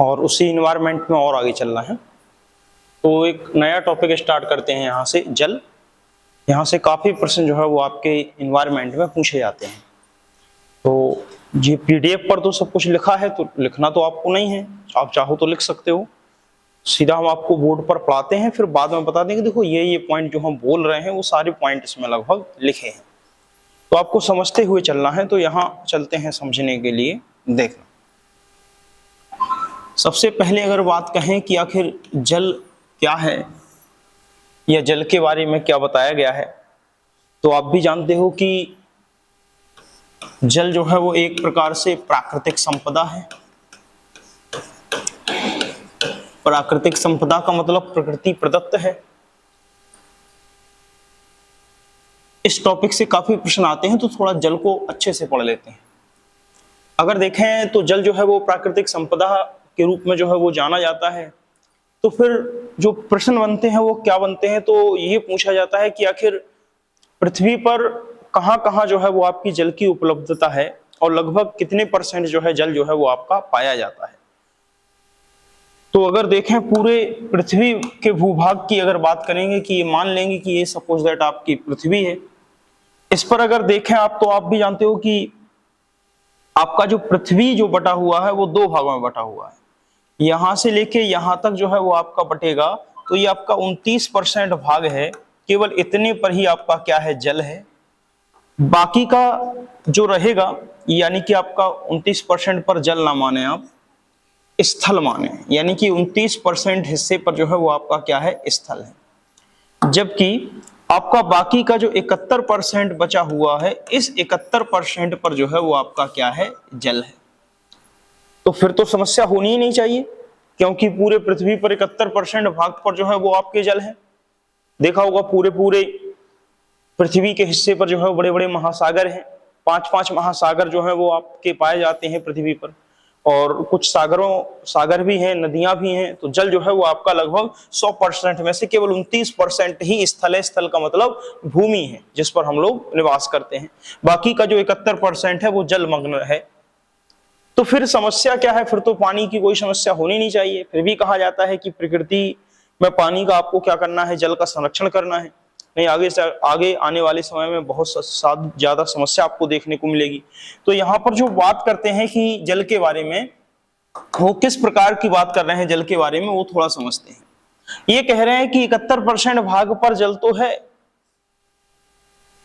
और उसी इन्वायरमेंट में और आगे चलना है। तो एक नया टॉपिक स्टार्ट करते हैं यहाँ से, जल। यहाँ से काफ़ी प्रश्न जो है वो आपके इन्वायरमेंट में पूछे जाते हैं। तो ये पीडीएफ पर तो सब कुछ लिखा है, तो लिखना तो आपको नहीं है, आप चाहो तो लिख सकते हो। सीधा हम आपको बोर्ड पर पढ़ाते हैं, फिर बाद में बता देंगे देखो ये पॉइंट जो हम बोल रहे हैं वो सारे पॉइंट इसमें लगभग लिखे हैं, तो आपको समझते हुए चलना है। तो यहाँ चलते हैं समझने के लिए। देखना, सबसे पहले अगर बात कहें कि आखिर जल क्या है या जल के बारे में क्या बताया गया है, तो आप भी जानते हो कि जल जो है वो एक प्रकार से प्राकृतिक संपदा है। प्राकृतिक संपदा का मतलब प्रकृति प्रदत्त है। इस टॉपिक से काफी प्रश्न आते हैं, तो थोड़ा जल को अच्छे से पढ़ लेते हैं। अगर देखें तो जल जो है वो प्राकृतिक संपदा के रूप में जो है वो जाना जाता है। तो फिर जो प्रश्न बनते हैं वो क्या बनते हैं, तो ये पूछा जाता है कि आखिर पृथ्वी पर कहां कहां जो है वो आपकी जल की उपलब्धता है और लगभग कितने % जो है जल जो है वो आपका पाया जाता है। तो अगर देखें पूरे पृथ्वी के भूभाग की अगर बात करेंगे कि ये मान लेंगे कि ये सपोज दैट आपकी पृथ्वी है, इस पर अगर देखें आप तो आप भी जानते हो कि आपका जो पृथ्वी जो बटा हुआ है वो 2 भागों में बटा हुआ है। यहां से लेके यहां तक जो है वो आपका बटेगा, तो ये आपका 29% भाग है, केवल इतने पर ही आपका क्या है, जल है। बाकी का जो रहेगा, यानी कि आपका 29% पर जल ना माने आप, स्थल माने, यानी कि 29% हिस्से पर जो है वो आपका क्या है, स्थल है। जबकि आपका बाकी का जो 71% बचा हुआ है, इस 71% पर जो है वो आपका क्या है, जल है। तो फिर तो समस्या होनी ही नहीं चाहिए, क्योंकि पूरे पृथ्वी पर 71% भाग पर जो है वो आपके जल है। देखा होगा पूरे पृथ्वी के हिस्से पर जो है बड़े बड़े महासागर हैं, 5 महासागर जो है वो आपके पाए जाते हैं पृथ्वी पर, और कुछ सागर भी हैं, नदियां भी हैं। तो जल जो है वो आपका लगभग 100% में से केवल 29% ही स्थल है। स्थल का मतलब भूमि है जिस पर हम लोग निवास करते हैं। बाकी का जो 71% है वो जलमग्न है। तो फिर समस्या क्या है, फिर तो पानी की कोई समस्या होनी नहीं चाहिए। फिर भी कहा जाता है कि प्रकृति में पानी का आपको क्या करना है, जल का संरक्षण करना है, नहीं आगे आने वाले समय में बहुत ज्यादा समस्या आपको देखने को मिलेगी। तो यहाँ पर जो बात करते हैं कि जल के बारे में, वो किस प्रकार की बात कर रहे हैं जल के बारे में, वो थोड़ा समझते हैं। ये कह रहे हैं कि 71% भाग पर जल तो है,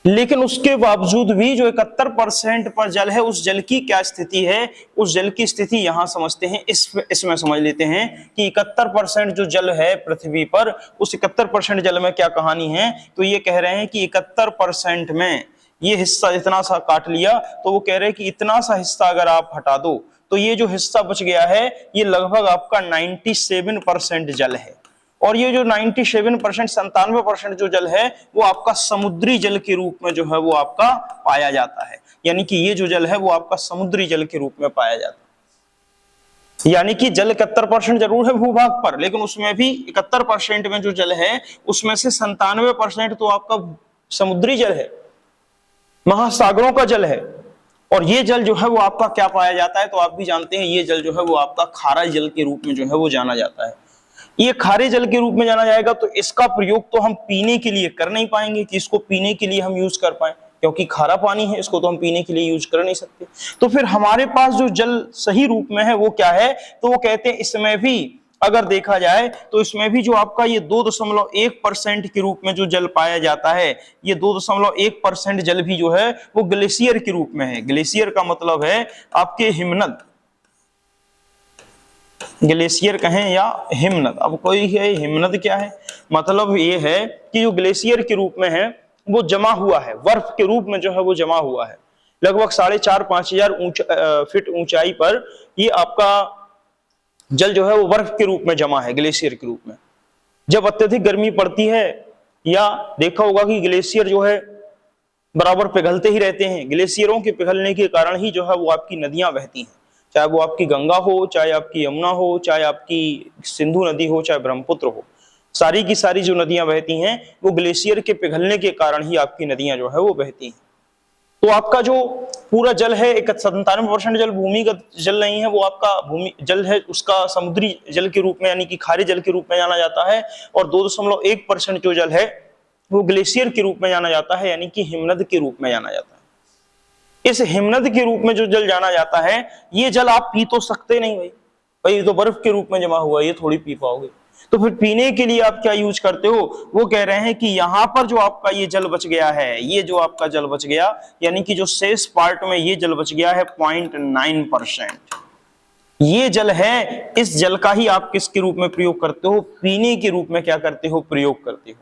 लेकिन उसके बावजूद भी जो 71% पर जल है, उस जल की क्या स्थिति है, उस जल की स्थिति यहां समझते हैं। इसमें समझ लेते हैं कि 71% जो जल है पृथ्वी पर, उस 71% जल में क्या कहानी है। तो ये कह रहे हैं कि 71% में ये हिस्सा इतना सा काट लिया, तो वो कह रहे हैं कि इतना सा हिस्सा अगर आप हटा दो तो ये जो हिस्सा बच गया है ये लगभग आपका 97% जल है। और ये जो 97%, 97% जो जल है वो आपका समुद्री जल के रूप में जो है वो आपका पाया जाता है। यानी कि ये जो जल है वो आपका समुद्री जल के रूप में पाया जाता है। यानी कि जल 71% जरूर है भूभाग पर, लेकिन उसमें भी 71% में जो जल है उसमें से 97% तो आपका समुद्री जल है, महासागरों का जल है। और ये जल जो है वो आपका क्या पाया जाता है, तो आप भी जानते हैं ये जल जो है वो आपका खारा जल के रूप में जो है वो जाना जाता है। ये खारे जल के रूप में जाना जाएगा, तो इसका प्रयोग तो हम पीने के लिए कर नहीं पाएंगे कि इसको पीने के लिए हम यूज कर पाए, क्योंकि खारा पानी है, इसको तो हम पीने के लिए यूज कर नहीं सकते। तो फिर हमारे पास जो जल सही रूप में है वो क्या है, तो वो कहते हैं इसमें भी अगर देखा जाए तो इसमें भी जो आपका ये 2.1% के रूप में जो जल पाया जाता है, ये 2.1% जल भी जो है वो ग्लेशियर के रूप में है। ग्लेशियर का मतलब है आपके हिमनद, ग्लेशियर कहें या हिमनद। अब कोई है हिमनद क्या है, मतलब ये है कि जो ग्लेशियर के रूप में है वो जमा हुआ है, बर्फ के रूप में जो है वो जमा हुआ है। लगभग 4,500-5 हजार फीट ऊंचाई पर ये आपका जल जो है वो बर्फ के रूप में जमा है, ग्लेशियर के रूप में। जब अत्यधिक गर्मी पड़ती है, या देखा होगा कि ग्लेशियर जो है बराबर पिघलते ही रहते हैं, ग्लेशियरों के पिघलने के कारण ही जो है वो आपकी नदियां बहती हैं, चाहे वो आपकी गंगा हो, चाहे आपकी यमुना हो, चाहे आपकी सिंधु नदी हो, चाहे ब्रह्मपुत्र हो। सारी की सारी जो नदियां बहती हैं वो ग्लेशियर के पिघलने के कारण ही आपकी नदियां जो है वो बहती हैं। तो आपका जो पूरा जल है 97% जल भूमिगत जल नहीं है, वो आपका भूमि जल है, उसका समुद्री जल के रूप में यानी कि खारे जल के रूप में जाना जाता है। और 2.1% जो जल है वो ग्लेशियर के रूप में जाना जाता है, यानी कि हिमनद के रूप में जाना जाता है। इस हिमनद के रूप में जो जल जाना जाता है, ये जल आप पी तो सकते नहीं भाई, ये तो बर्फ के रूप में जमा हुआ है, ये थोड़ी पी पाओगे। तो फिर पीने के लिए आप क्या यूज करते हो? वो कह रहे हैं कि यहां पर जो आपका ये जल बच गया है, ये जो आपका जल बच गया, यानी कि जो शेष पार्ट में ये जल बच गया है 0.9%, ये जल है, इस जल का ही आप किसके रूप में प्रयोग करते हो? पीने के रूप में क्या करते हो? प्रयोग करते हो।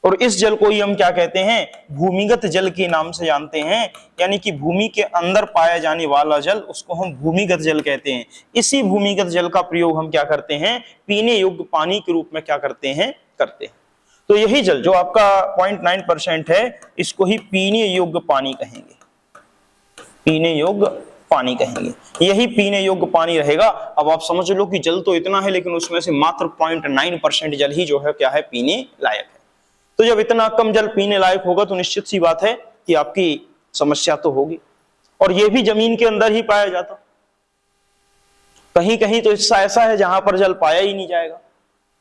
और इस जल को ही हम क्या कहते हैं? भूमिगत जल के नाम से जानते हैं, यानी कि भूमि के अंदर पाया जाने वाला जल, उसको हम भूमिगत जल कहते हैं। इसी भूमिगत जल का प्रयोग हम क्या करते हैं? पीने योग्य पानी के रूप में क्या करते हैं? करते हैं। तो यही जल जो आपका 0.9% है, इसको ही पीने योग्य पानी कहेंगे, पीने योग्य पानी कहेंगे। यही पीने योग्य पानी रहेगा। अब आप समझ लो कि जल तो इतना है, लेकिन उसमें से मात्र 0.9% जल ही जो है क्या है? पीने लायक है। तो जब इतना कम जल पीने लायक होगा तो निश्चित सी बात है कि आपकी समस्या तो होगी। और यह भी जमीन के अंदर ही पाया जाता, कहीं कहीं तो हिस्सा ऐसा है जहां पर जल पाया ही नहीं जाएगा।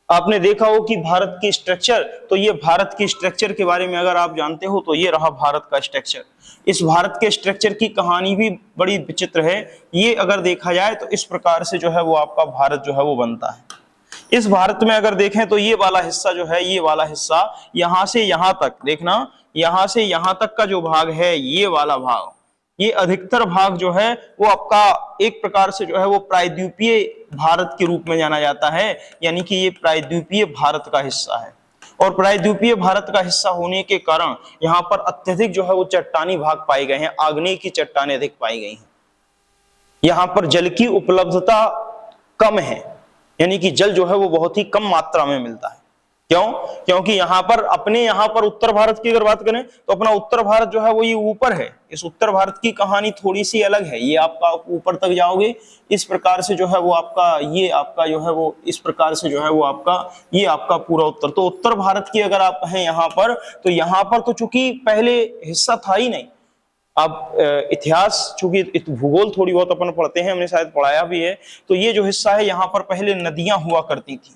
आपने देखा हो कि भारत की स्ट्रक्चर, तो ये भारत की स्ट्रक्चर के बारे में अगर आप जानते हो तो ये रहा भारत का स्ट्रक्चर। इस भारत के स्ट्रक्चर की कहानी भी बड़ी विचित्र है। ये अगर देखा जाए तो इस प्रकार से जो है वो आपका भारत जो है वो बनता है। इस भारत में अगर देखें तो ये वाला हिस्सा जो है, ये वाला हिस्सा यहां से यहां तक, देखना यहां से यहां तक का जो भाग है, ये वाला भाग, ये अधिकतर भाग जो है वो आपका एक प्रकार से जो है वो प्रायद्वीपीय भारत के रूप में जाना जाता है, यानी कि ये प्रायद्वीपीय भारत का हिस्सा है। और प्रायद्वीपीय भारत का हिस्सा होने के कारण यहाँ पर अत्यधिक जो है वो चट्टानी भाग पाए गए हैं, आग्नेय की चट्टानें अधिक पाई गई हैं। यहाँ पर जल की उपलब्धता कम है, यानी कि जल जो है वो बहुत ही कम मात्रा में मिलता है। क्यों? क्योंकि यहाँ पर उत्तर भारत की अगर बात करें तो अपना उत्तर भारत जो है वो ये ऊपर है। इस उत्तर भारत की कहानी थोड़ी सी अलग है। ये आपका ऊपर तक जाओगे इस प्रकार से जो है वो आपका, ये आपका जो है वो इस प्रकार से जो है वो आपका, ये आपका पूरा उत्तर। तो उत्तर भारत की अगर आप हैं यहाँ पर, तो यहाँ पर तो चूंकि पहले हिस्सा था ही नहीं। अब इतिहास, चूंकि भूगोल थोड़ी बहुत अपन पढ़ते हैं, हमने शायद पढ़ाया भी है, तो ये जो हिस्सा है यहाँ पर पहले नदियां हुआ करती थी,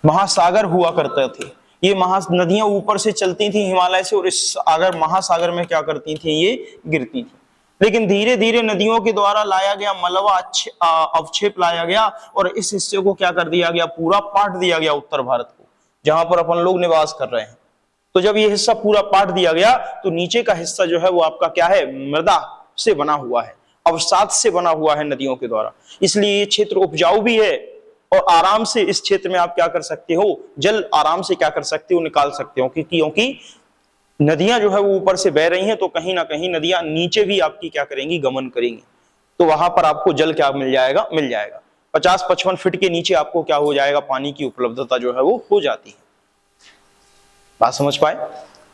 महासागर हुआ करते थे। ये नदियां ऊपर से चलती थी हिमालय से, और इस महासागर में क्या करती थी? ये गिरती थी। लेकिन धीरे धीरे नदियों के द्वारा लाया गया मलबा अवक्षेप लाया गया, और इस हिस्से को क्या कर दिया गया? पूरा पाट दिया गया उत्तर भारत को, जहां पर अपन लोग निवास कर रहे हैं। तो जब ये हिस्सा पूरा पाट दिया गया तो नीचे का हिस्सा जो है वो आपका क्या है? मृदा से बना हुआ है, अवसाद से बना हुआ है नदियों के द्वारा। इसलिए ये क्षेत्र उपजाऊ भी है, और आराम से इस क्षेत्र में आप क्या कर सकते हो? जल आराम से क्या कर सकते हो? निकाल सकते हो, क्योंकि नदियां जो है वो ऊपर से बह रही हैं, तो कहीं ना कहीं नदियां नीचे भी आपकी क्या करेंगी? गमन करेंगी। तो वहां पर आपको जल क्या मिल जाएगा? मिल जाएगा। 50-55 फीट के नीचे आपको क्या हो जाएगा? पानी की उपलब्धता जो है वो हो जाती है। बात समझ पाए?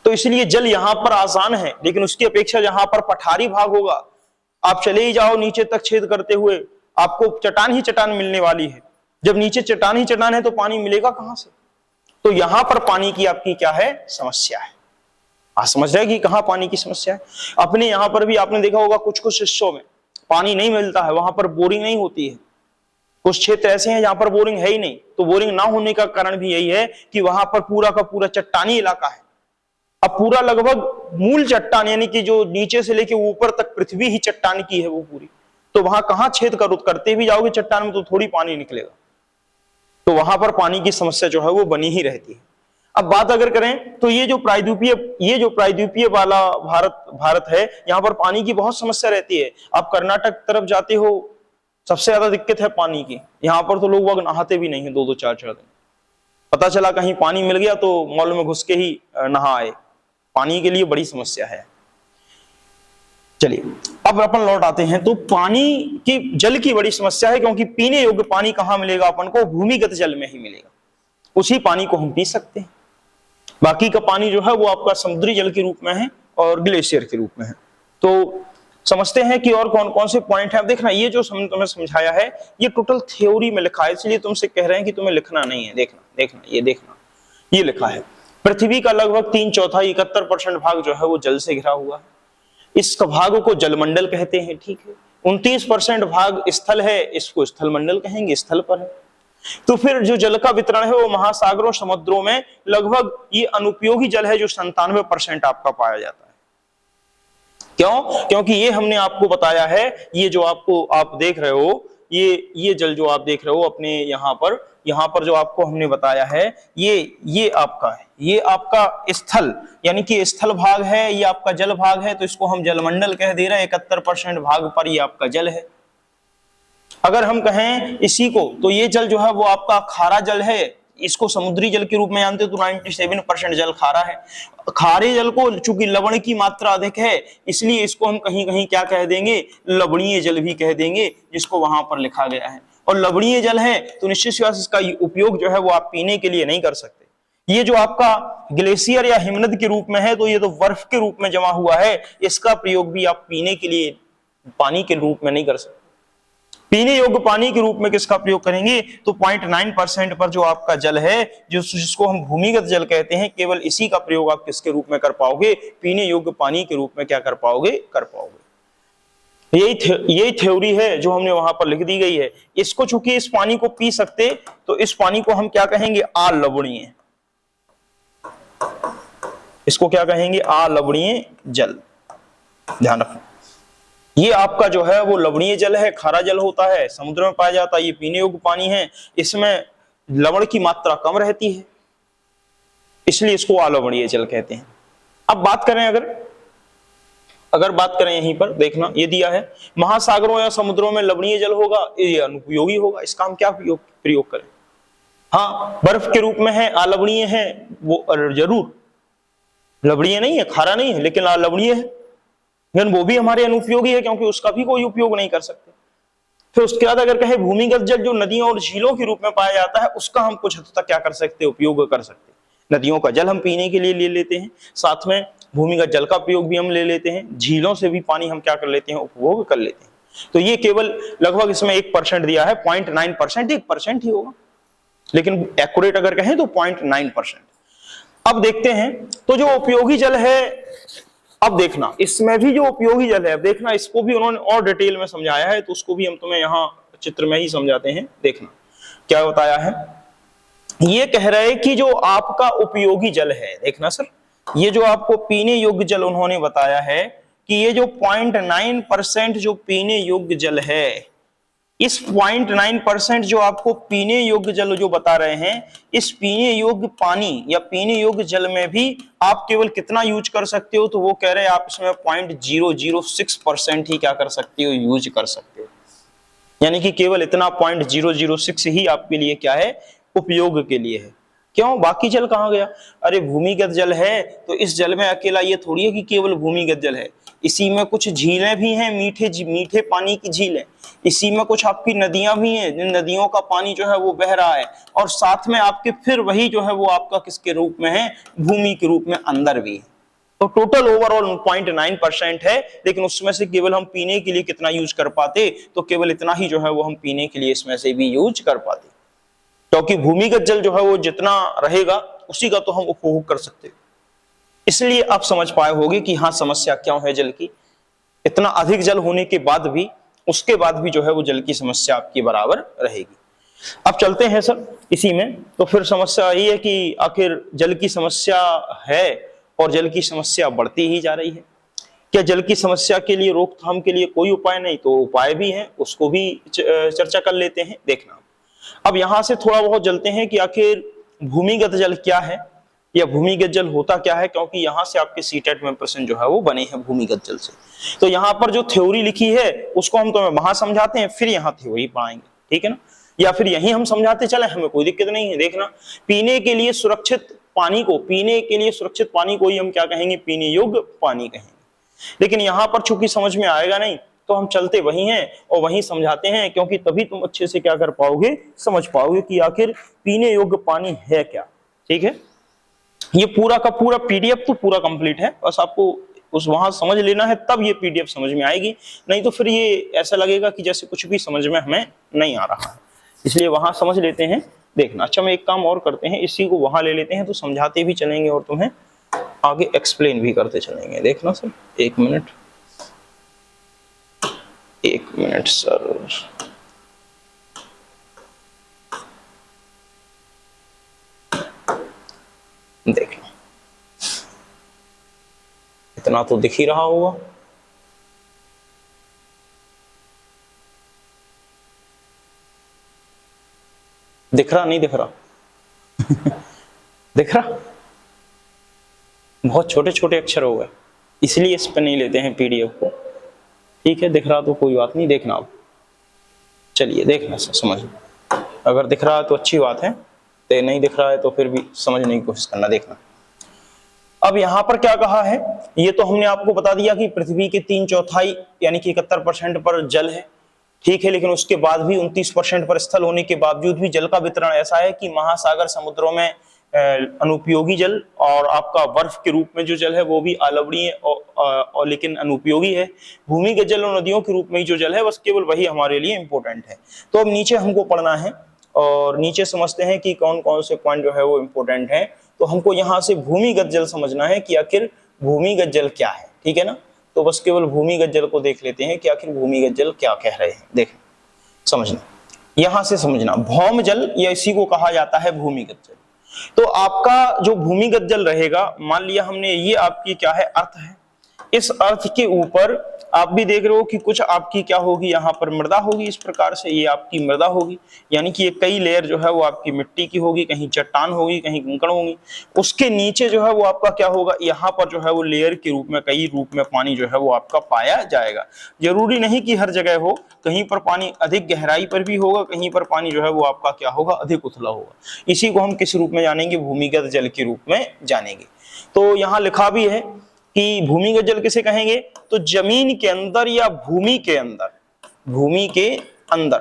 तो इसलिए जल यहां पर आसान है, लेकिन उसकी अपेक्षा जहां पर पठारी भाग होगा, आप चले ही जाओ नीचे तक छेद करते हुए, आपको चट्टान ही चट्टान मिलने वाली है। जब नीचे चट्टान ही चट्टान है तो पानी मिलेगा कहां से? तो यहां पर पानी की आपकी क्या है? समस्या है। आप समझ रहे हैं कि कहां पानी की समस्या है? अपने यहां पर भी आपने देखा होगा कुछ कुछ हिस्सों में पानी नहीं मिलता है, वहां पर बोरिंग नहीं होती है। कुछ क्षेत्र ऐसे हैं जहां पर बोरिंग है ही नहीं। तो बोरिंग ना होने का कारण भी यही है कि वहां पर पूरा का पूरा चट्टानी इलाका है। अब पूरा लगभग मूल चट्टान, यानी कि जो नीचे से लेके ऊपर तक पृथ्वी ही चट्टान की है वो पूरी, तो वहां कहां छेद करते भी जाओगे चट्टान में तो थोड़ी पानी निकलेगा। तो वहां पर पानी की समस्या जो है वो बनी ही रहती है। अब बात अगर करें तो ये जो प्रायद्वीपीय वाला भारत है, यहाँ पर पानी की बहुत समस्या रहती है। आप कर्नाटक तरफ जाते हो, सबसे ज्यादा दिक्कत है पानी की। यहाँ पर तो लोग वग नहाते भी नहीं है 2-2 4-4 दिन। पता चला कहीं पानी मिल गया तो मॉल में घुस के ही नहा आए। पानी के लिए बड़ी समस्या है। चलिए अब अपन लौट आते हैं। तो पानी की, जल की बड़ी समस्या है, क्योंकि पीने योग्य पानी कहां मिलेगा अपन को? भूमिगत जल में ही मिलेगा। उसी पानी को हम पी सकते हैं। बाकी का पानी जो है वो आपका समुद्री जल के रूप में है और ग्लेशियर के रूप में है। तो समझते हैं कि और कौन कौन से पॉइंट है। अब देखना, ये जो तुम्हें समझाया है ये टोटल थ्योरी में लिखा है, इसलिए तुमसे कह रहे हैं कि तुम्हें लिखना नहीं है। देखना ये लिखा है, पृथ्वी का लगभग 3/4 71% भाग जो है वो जल से घिरा हुआ है। इस भाग को जलमंडल कहते हैं, ठीक है। 29% भाग स्थल है, इसको स्थल मंडल कहेंगे, स्थल पर है। तो फिर जो जल का वितरण है वो महासागरों समुद्रों में लगभग ये अनुपयोगी जल है जो 97% आपका पाया जाता है। क्यों? क्योंकि ये हमने आपको बताया है, ये जो आपको आप देख रहे हो, ये जल जो आप देख रहे हो अपने यहाँ पर जो आपको हमने बताया है, ये आपका है, ये आपका स्थल यानी कि स्थल भाग है, ये आपका जल भाग है, तो इसको हम जलमंडल कह दे रहे हैं। 71% भाग पर ये आपका जल है। अगर हम कहें इसी को, तो ये जल जो है वो आपका खारा जल है, इसको समुद्री जल के रूप में जानते हो, तो 97% जल खारा है। खारे जल को चूंकि लवण की मात्रा अधिक है, इसलिए इसको हम कहीं कहीं क्या कह देंगे, लवणीय जल भी कह देंगे, जिसको वहां पर लिखा गया है। और लवणीय जल है तो निश्चित रूप से इसका उपयोग जो है वो आप पीने के लिए नहीं कर सकते। ये जो आपका ग्लेशियर या हिमनद के रूप में है, तो ये तो बर्फ के रूप में जमा हुआ है, इसका प्रयोग भी आप पीने के लिए पानी के रूप में नहीं कर सकते। पीने योग्य पानी के रूप में किसका प्रयोग करेंगे, तो 0.9% पर जो आपका जल है, जिसको हम भूमिगत जल कहते हैं, केवल इसी का प्रयोग आप किसके रूप में कर पाओगे, पीने योग्य पानी के रूप में क्या कर पाओगे, कर पाओगे। यही थ्योरी है जो हमने वहां पर लिख दी गई है। इसको चूंकि इस पानी को पी सकते, तो इस पानी को हम क्या कहेंगे, अलवणीय। इसको क्या कहेंगे, अलवणीय जल। ध्यान रखना, ये आपका जो है वो लवणीय जल है, खारा जल होता है, समुद्र में पाया जाता है, ये पीने योग्य पानी है, इसमें लवण की मात्रा कम रहती है, इसलिए इसको अलवणीय जल कहते हैं। अब बात करें अगर बात करें यहीं पर देखना, ये दिया है महासागरों या समुद्रों में लवणीय जल होगा, ये अनुपयोगी होगा, इसका हम क्या प्रयोग करें। हाँ, बर्फ के रूप में है, अलवणीय है, वो जरूर लवणीय नहीं है, खारा नहीं है, लेकिन अलवणीय है, लेकिन वो भी हमारे अनुपयोगी है, क्योंकि उसका भी कोई उपयोग नहीं कर सकते। फिर उसके बाद अगर कहे भूमिगत जल जो नदियों और झीलों के रूप में पाया जाता है, उसका हम कुछ हद तक क्या कर सकते, उपयोग कर सकते। नदियों का जल हम पीने के लिए ले लेते हैं, साथ में भूमिगत जल का प्रयोग भी हम ले लेते हैं, झीलों से भी पानी हम क्या कर लेते हैं, उपभोग कर लेते हैं। तो ये केवल लगभग इसमें 1% दिया है, 0.9%, 1% ही होगा, लेकिन एक्यूरेट अगर कहें तो 0.9%। अब देखते हैं, तो जो उपयोगी जल है, अब देखना इसमें भी जो उपयोगी जल है, अब देखना इसको भी उन्होंने और डिटेल में समझाया है, तो उसको भी हम तुम्हें यहाँ चित्र में ही समझाते हैं। देखना क्या बताया है, ये कह रहे हैं कि जो आपका उपयोगी जल है, देखना सर, ये जो आपको पीने योग्य जल उन्होंने बताया है कि ये जो 0.9% जो पीने योग्य जल है, इस 0.9% जो आपको पीने योग्य जल जो बता रहे हैं, इस पीने योग्य पानी या पीने योग्य जल में भी आप केवल कितना यूज कर सकते हो, तो वो कह रहे हैं आप इसमें 0.006% ही क्या कर सकते हो, यूज कर सकते हो। यानी कि केवल इतना 0.006 ही आपके लिए क्या है, उपयोग के लिए है। क्यों, बाकी जल कहाँ गया? अरे भूमिगत जल है, तो इस जल में अकेला ये थोड़ी है कि केवल भूमिगत जल है, इसी में कुछ झीलें भी हैं, मीठे पानी की झीलें, इसी में कुछ आपकी नदियां भी हैं, जिन नदियों का पानी जो है वो बह रहा है, और साथ में आपके फिर वही जो है वो आपका किसके रूप में है, भूमि के रूप में अंदर भी है। तो टोटल ओवरऑल 0.9% है, लेकिन उसमें से केवल हम पीने के लिए कितना यूज कर पाते, तो केवल इतना ही जो है वो हम पीने के लिए इसमें से भी यूज कर पाते, क्योंकि भूमिगत जल जो है वो जितना रहेगा उसी का तो हम उपभोग कर सकते। इसलिए आप समझ पाए होंगे कि हाँ, समस्या क्यों है जल की। इतना अधिक जल होने के बाद भी, उसके बाद भी जो है वो जल की समस्या आपकी बराबर रहेगी। अब चलते हैं सर इसी में, तो फिर समस्या यही है कि आखिर जल की समस्या है और जल की समस्या बढ़ती ही जा रही है। क्या जल की समस्या के लिए रोकथाम के लिए कोई उपाय नहीं? तो उपाय भी है, उसको भी चर्चा कर लेते हैं। देखना, अब यहां से थोड़ा बहुत चलते हैं कि आखिर भूमिगत जल क्या है या भूमिगत जल होता क्या है, क्योंकि यहां से आपके सीटेट में प्रश्न जो है वो बने हैं भूमिगत जल से। तो यहां पर जो थ्योरी लिखी है उसको हम तुम्हें वहां समझाते हैं, फिर यहाँ थ्योरी पढ़ाएंगे, ठीक है ना, या फिर यही हम समझाते चले, हमें कोई दिक्कत नहीं है। देखना, पीने के लिए सुरक्षित पानी को ही हम क्या कहेंगे, पीने योग्य पानी कहेंगे। लेकिन यहाँ पर चूंकि समझ में आएगा नहीं, तो हम चलते वही हैं और वही समझाते हैं, क्योंकि तभी तुम अच्छे से क्या कर पाओगे, समझ पाओगे कि आखिर पीने योग्य पानी है क्या। ठीक है, ये पूरा का पूरा पीडीएफ तो पूरा कंप्लीट है, बस आपको उस वहां समझ लेना है, तब ये पीडीएफ समझ में आएगी, नहीं तो फिर ये ऐसा लगेगा कि जैसे कुछ भी समझ में हमें नहीं आ रहा है। इसलिए वहां समझ लेते हैं। देखना, अच्छा मैं एक काम और करते हैं, इसी को वहां ले लेते हैं, तो समझाते भी चलेंगे और तुम्हें आगे एक्सप्लेन भी करते चलेंगे। देखना सर, एक मिनट, एक मिनट सर, देख लो, इतना तो दिख ही रहा होगा। दिख रहा नहीं दिख रहा? दिख रहा? बहुत छोटे छोटे अक्षर हो गए, इसलिए इस पे नहीं लेते हैं पीडीएफ को। ठीक है, दिख रहा तो कोई बात नहीं, देखना आप। चलिए देखना सर, समझना। अगर दिख रहा है तो अच्छी बात है, तो नहीं दिख रहा है तो फिर भी समझने की कोशिश करना, देखना। अब यहां पर क्या कहा है, ये तो हमने आपको बता दिया कि पृथ्वी के 3/4 यानी कि 71% पर जल है। ठीक है, लेकिन उसके बाद भी 29% पर स्थल होने के बावजूद भी जल का वितरण ऐसा है कि महासागर समुद्रों में अनुपयोगी जल और आपका बर्फ के रूप में जो जल है वो भी अलवणीय और लेकिन अनुपयोगी है। भूमिगत जल और नदियों के रूप में जो जल है बस केवल वही हमारे लिए इंपॉर्टेंट है। तो अब नीचे हमको पढ़ना है और नीचे समझते हैं कि कौन कौन से पॉइंट जो है वो इंपॉर्टेंट है। तो हमको यहाँ से भूमिगत जल समझना है कि आखिर भूमिगत जल क्या है। ठीक है ना, तो बस केवल भूमिगत जल को देख लेते हैं कि आखिर भूमिगत जल क्या कह रहे हैं। देखें, समझना, यहां से समझना, भौम जल या इसी को कहा जाता है भूमिगत जल। तो आपका जो भूमिगत जल रहेगा, मान लिया हमने, ये आपकी क्या है, अर्थ है। इस अर्थ के ऊपर आप भी देख रहे हो कि कुछ आपकी क्या होगी, यहाँ पर मृदा होगी। इस प्रकार से ये आपकी मृदा होगी, यानी कि ये कई लेयर जो है वो आपकी मिट्टी की होगी, कहीं चट्टान होगी, कहीं कंकड़ होगी। उसके नीचे जो है वो आपका क्या होगा, यहाँ पर जो है वो लेयर के रूप में, कई रूप में पानी जो है वो आपका पाया जाएगा। जरूरी नहीं कि हर जगह हो, कहीं पर पानी अधिक गहराई पर भी होगा, कहीं पर पानी जो है वो आपका क्या होगा, अधिक उथला होगा। इसी को हम किस रूप में जानेंगे, भूमिगत जल के रूप में जानेंगे। तो यहाँ लिखा भी है कि भूमिगत जल किसे कहेंगे, तो जमीन के अंदर या भूमि के अंदर, भूमि के अंदर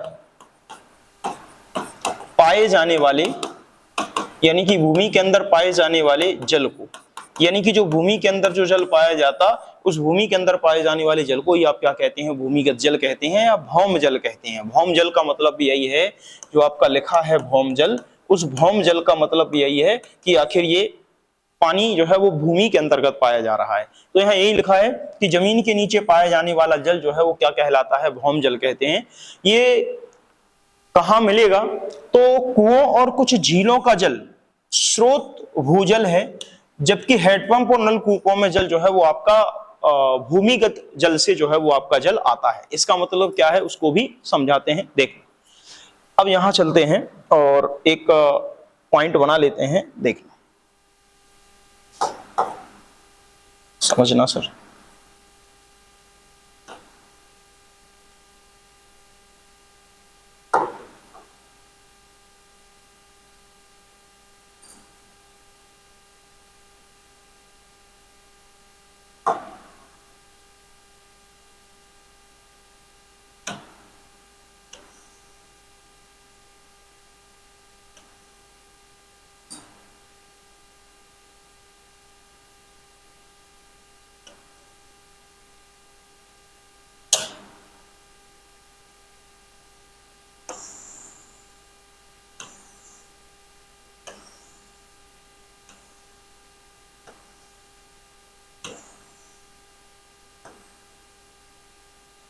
पाए जाने वाले, यानी कि भूमि के अंदर पाए जाने वाले जल को, यानी कि जो भूमि के अंदर जो जल पाया जाता, उस भूमि के अंदर पाए जाने वाले जल को ही आप क्या कहते हैं, भूमिगत जल कहते हैं या भौम जल कहते हैं। भौम जल का मतलब भी यही है, जो आपका लिखा है भौम जल, उस भौम जल का मतलब भी यही है कि आखिर ये पानी जो है वो भूमि के अंतर्गत पाया जा रहा है। तो यहाँ यही लिखा है कि जमीन के नीचे पाया जाने वाला जल जो है वो क्या कहलाता है, भौम जल कहते हैं। ये कहाँ मिलेगा, तो कुओं और कुछ झीलों का जल स्रोत भूजल है, जबकि हेडपंप और नलकूपों में जल जो है वो आपका भूमिगत जल से जो है वो आपका जल आता है। इसका मतलब क्या है उसको भी समझाते हैं। देख, अब यहां चलते हैं और एक पॉइंट बना लेते हैं, देख समझना सर।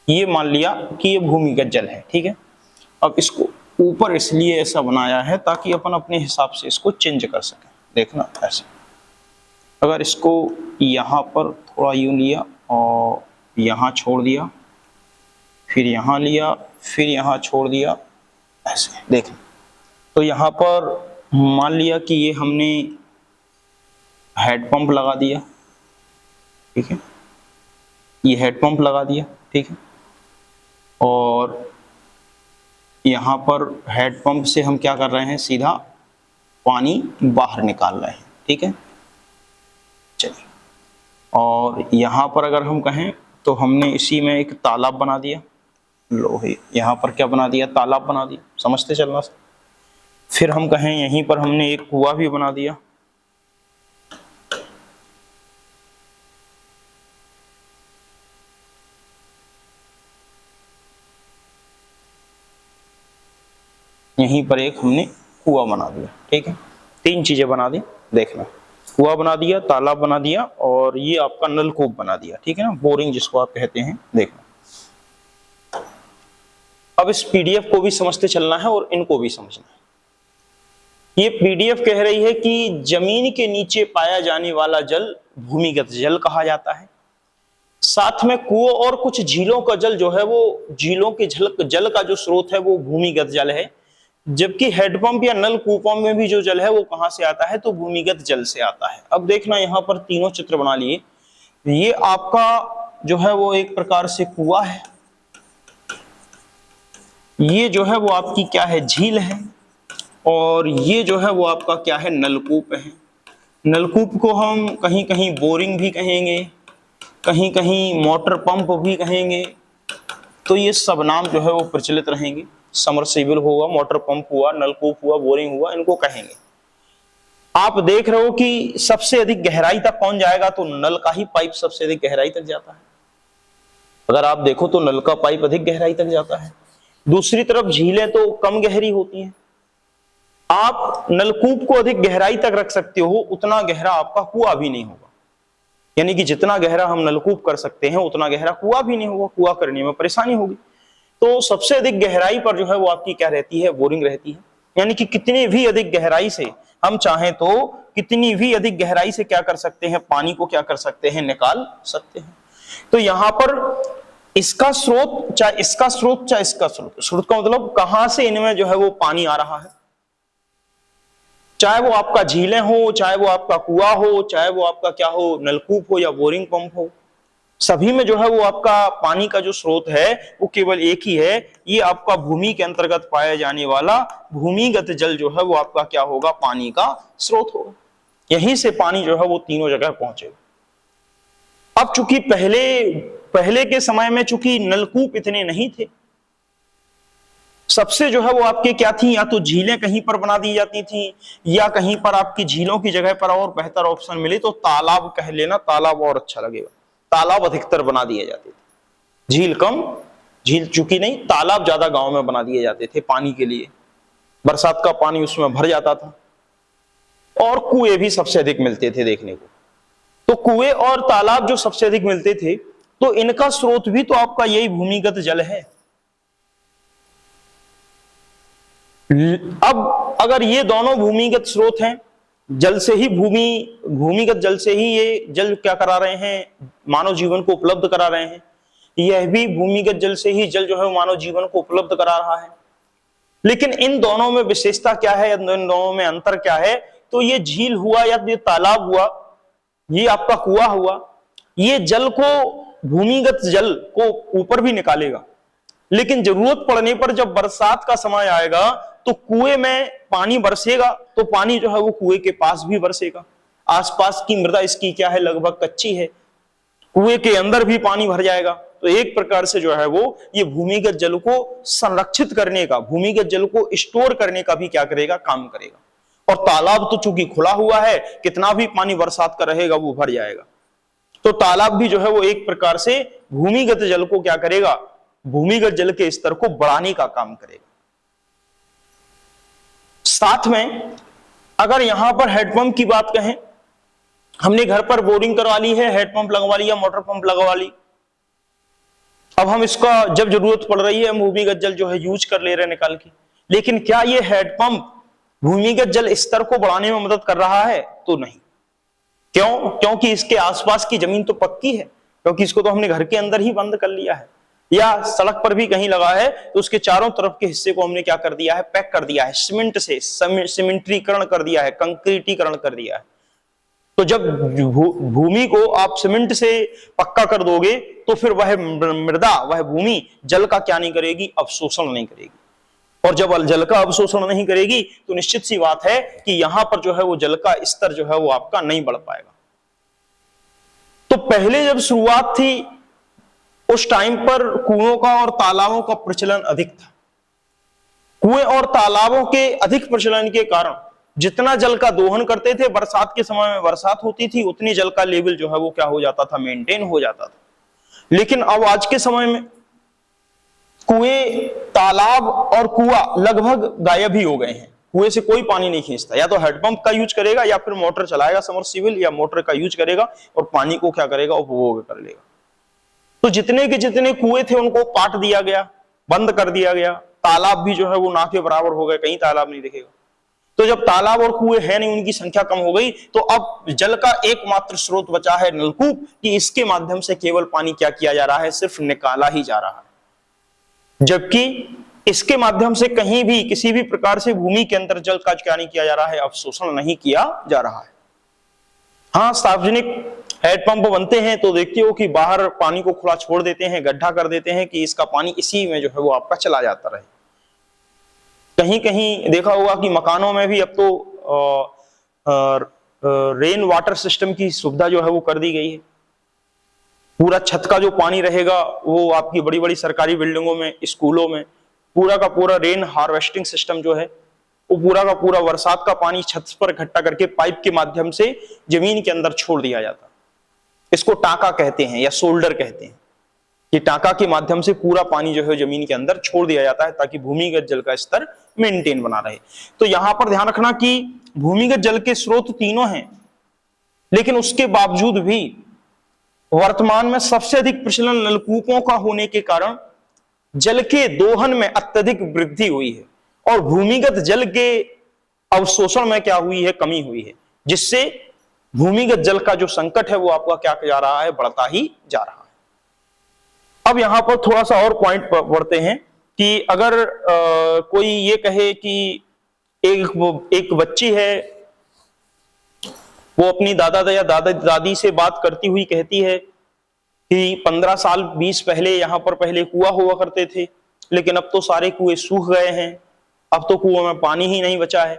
ये मान लिया कि ये भूमिगत जल है, ठीक है। अब इसको ऊपर इसलिए ऐसा बनाया है ताकि अपन अपने हिसाब से इसको चेंज कर सकें। देखना ऐसे, अगर इसको यहाँ पर थोड़ा यूं लिया और यहाँ छोड़ दिया, फिर यहाँ लिया, फिर यहाँ छोड़ दिया, ऐसे देखना। तो यहाँ पर मान लिया कि ये हमने हेडपंप लगा दिया, ठीक है, ये हेडपंप लगा दिया, ठीक है। और यहाँ पर हेडपंप से हम क्या कर रहे हैं, सीधा पानी बाहर निकाल रहे हैं, ठीक है। चलिए, और यहाँ पर अगर हम कहें तो हमने इसी में एक तालाब बना दिया, लोहे, यहाँ पर क्या बना दिया, तालाब बना दिया, समझते चलना। फिर हम कहें यहीं पर हमने एक कुआं भी बना दिया, यहीं पर एक हमने कुआं बना दिया, ठीक है। तीन चीजें बना दी, देखना, कुआं बना दिया, तालाब बना दिया और ये आपका नलकूप बना दिया, ठीक है ना, बोरिंग जिसको आप कहते हैं। देखना, अब इस पीडीएफ को भी समझते चलना है और इनको भी समझना है। ये पीडीएफ कह रही है कि जमीन के नीचे पाया जाने वाला जल भूमिगत जल कहा जाता है। साथ में कुओं और कुछ झीलों का जल जो है वो झीलों के जल का जो स्रोत है वो भूमिगत जल है। जबकि हेडपंप या नलकूपों में भी जो जल है वो कहां से आता है, तो भूमिगत जल से आता है। अब देखना यहाँ पर तीनों चित्र बना लिए। ये आपका जो है वो एक प्रकार से कुआं है, ये जो है वो आपकी क्या है, झील है, और ये जो है वो आपका क्या है, नलकूप है। नलकूप को हम कहीं कहीं बोरिंग भी कहेंगे, कहीं कहीं मोटर पंप भी कहेंगे। तो ये सब नाम जो है वो प्रचलित रहेंगे। समरसेबल हुआ, मोटर पंप हुआ, नलकूप हुआ, बोरिंग हुआ, इनको कहेंगे। आप देख रहे हो कि सबसे अधिक गहराई तक कौन जाएगा, तो नल का ही पाइप सबसे अधिक गहराई तक जाता है। अगर आप देखो तो नल का पाइप अधिक गहराई तक जाता है। दूसरी तरफ झीलें तो कम गहरी होती हैं। आप नलकूप को अधिक गहराई तक रख सकते हो, उतना गहरा आपका कुआं भी नहीं होगा। यानी कि जितना गहरा हम नलकूप कर सकते हैं उतना गहरा कुआं भी नहीं होगा, कुआं करने में परेशानी होगी। तो सबसे अधिक गहराई पर जो है वो आपकी क्या रहती है, बोरिंग रहती है। यानी कि कितनी भी अधिक गहराई से हम चाहें तो कितनी भी अधिक गहराई से क्या कर सकते हैं, पानी को क्या कर सकते हैं, निकाल सकते हैं। तो यहां पर इसका स्रोत चाहे इसका स्रोत चाहे इसका स्रोत, स्रोत का मतलब कहां से इनमें जो है वो पानी आ रहा है, चाहे वो आपका झीलें हो, चाहे वो आपका कुआं हो, चाहे वो आपका क्या हो, नलकूप हो या बोरिंग पंप हो, सभी में जो है वो आपका पानी का जो स्रोत है वो केवल एक ही है। ये आपका भूमि के अंतर्गत पाया जाने वाला भूमिगत जल जो है वो आपका क्या होगा, पानी का स्रोत होगा। यहीं से पानी जो है वो तीनों जगह पहुंचेगा। अब चूंकि पहले के समय में चूंकि नलकूप इतने नहीं थे, सबसे जो है वो आपके क्या थी, या तो झीलें कहीं पर बना दी जाती थी, या कहीं पर आपकी झीलों की जगह पर और बेहतर ऑप्शन मिले तो तालाब कह लेना, तालाब और अच्छा लगेगा। तालाब अधिकतर बना दिए जाते थे, झील कम, झील चूंकि नहीं, तालाब ज्यादा गांव में बना दिए जाते थे पानी के लिए। बरसात का पानी उसमें भर जाता था। और कुएं भी सबसे अधिक मिलते थे देखने को। तो कुएं और तालाब जो सबसे अधिक मिलते थे, तो इनका स्रोत भी तो आपका यही भूमिगत जल है। अब अगर ये दोनों भूमिगत स्रोत हैं, जल से ही भूमिगत जल से ही ये जल क्या करा रहे हैं, मानव जीवन को उपलब्ध करा रहे हैं, यह भी भूमिगत जल से ही जल जो है मानव जीवन को उपलब्ध करा रहा है। लेकिन इन दोनों में विशेषता क्या है, इन दोनों में अंतर क्या है, तो ये झील हुआ या ये तालाब हुआ, ये आपका कुआं हुआ, ये जल को, भूमिगत जल को ऊपर भी निकालेगा। लेकिन जरूरत पड़ने पर जब बरसात का समय आएगा तो कुएं में पानी बरसेगा, तो पानी जो है वो कुएं के पास भी बरसेगा। आसपास की मृदा इसकी क्या है, लगभग कच्ची है, कुएं के अंदर भी पानी भर जाएगा। तो एक प्रकार से जो है वो ये भूमिगत जल को संरक्षित करने का, भूमिगत जल को स्टोर करने का भी क्या करेगा, काम करेगा। और तालाब तो चूंकि खुला हुआ है, कितना भी पानी बरसात का रहेगा वो भर जाएगा। तो तालाब भी जो है वो एक प्रकार से भूमिगत जल को क्या करेगा, भूमिगत जल के स्तर को बढ़ाने का काम करेगा। साथ में अगर यहां पर हेडपंप की बात कहें, हमने घर पर बोरिंग करवा ली है, हेडपंप लगवा लिया, मोटर पंप लगवा ली, अब हम इसका जब जरूरत पड़ रही है भूमिगत जल जो है यूज कर ले रहे हैं निकाल के। लेकिन क्या ये हेडपंप भूमिगत जल स्तर को बढ़ाने में मदद कर रहा है, तो नहीं। क्यों? क्योंकि इसके आसपास की जमीन तो पक्की है, क्योंकि इसको तो हमने घर के अंदर ही बंद कर लिया है, या सड़क पर भी कहीं लगा है तो उसके चारों तरफ के हिस्से को हमने क्या कर दिया है, पैक कर दिया है, सीमेंट से सीमेंट्रीकरण कर दिया है, कंक्रीटीकरण कर दिया है। तो जब भूमि को आप सीमेंट से पक्का कर दोगे तो फिर वह मृदा, वह भूमि जल का क्या नहीं करेगी, अवशोषण नहीं करेगी। और जब जल का अवशोषण नहीं करेगी तो निश्चित सी बात है कि यहां पर जो है वो जल का स्तर जो है वो आपका नहीं बढ़ पाएगा। तो पहले जब शुरुआत थी उस टाइम पर कुओं का और तालाबों का प्रचलन अधिक था। कुएं और तालाबों के अधिक प्रचलन के कारण जितना जल का दोहन करते थे, बरसात के समय में बरसात होती थी, उतनी जल का लेवल जो है वो क्या हो जाता था, मेंटेन हो जाता था। लेकिन अब आज के समय में कुएं, तालाब और कुआं लगभग गायब ही हो गए हैं। कुएं से कोई पानी नहीं खींचता, या तो हेडपंप का यूज करेगा या फिर मोटर चलाएगा, समरसीबल या मोटर का यूज करेगा और पानी को क्या करेगा, उपभोग कर लेगा। तो जितने के जितने कुएं थे उनको पाट दिया गया, बंद कर दिया गया, तालाब भी जो है वो ना के बराबर हो गए, कहीं तालाब नहीं दिखेगा। तो जब तालाब और कुएं है नहीं, उनकी संख्या कम हो गई, तो अब जल का एकमात्र स्रोत बचा है नलकूप, कि इसके माध्यम से केवल पानी क्या किया जा रहा है, सिर्फ निकाला ही जा रहा है। जबकि इसके माध्यम से कहीं भी किसी भी प्रकार से भूमि के अंदर जल का क्या नहीं किया जा रहा है, अवशोषण नहीं किया जा रहा है। हाँ, सार्वजनिक हैंडपंप बनते हैं तो देखते हो कि बाहर पानी को खुला छोड़ देते हैं, गड्ढा कर देते हैं कि इसका पानी इसी में जो है वो आपका चला जाता रहे। कहीं कहीं देखा होगा कि मकानों में भी अब तो रेन वाटर सिस्टम की सुविधा जो है वो कर दी गई है। पूरा छत का जो पानी रहेगा वो आपकी बड़ी बड़ी सरकारी बिल्डिंगों में, स्कूलों में पूरा का पूरा रेन हार्वेस्टिंग सिस्टम जो है वो पूरा का पूरा बरसात का पानी छत पर इकट्ठा करके पाइप के माध्यम से जमीन के अंदर छोड़ दिया जाता। इसको टाका कहते हैं या शोल्डर कहते हैं। ये टाका के माध्यम से पूरा पानी जो है जमीन के अंदर छोड़ दिया जाता है ताकि भूमिगत जल का स्तर मेंटेन बना रहे। तो यहां पर ध्यान रखना कि भूमिगत जल के स्रोत तीनों हैं, लेकिन उसके बावजूद भी वर्तमान में सबसे अधिक प्रचलन नलकूपों का होने के कारण जल के दोहन में अत्यधिक वृद्धि हुई है और भूमिगत जल के अवशोषण में क्या हुई है, कमी हुई है, जिससे भूमिगत जल का जो संकट है वो आपका क्या जा रहा है, बढ़ता ही जा रहा है। अब यहां पर थोड़ा सा और पॉइंट बढ़ते हैं कि अगर कोई ये कहे कि एक बच्ची है, वो अपनी दादा या दादी से बात करती हुई कहती है कि 15 साल 20 पहले यहां पर पहले कुआं हुआ करते थे, लेकिन अब तो सारे कुएं सूख गए हैं, अब तो कुओं में पानी ही नहीं बचा है।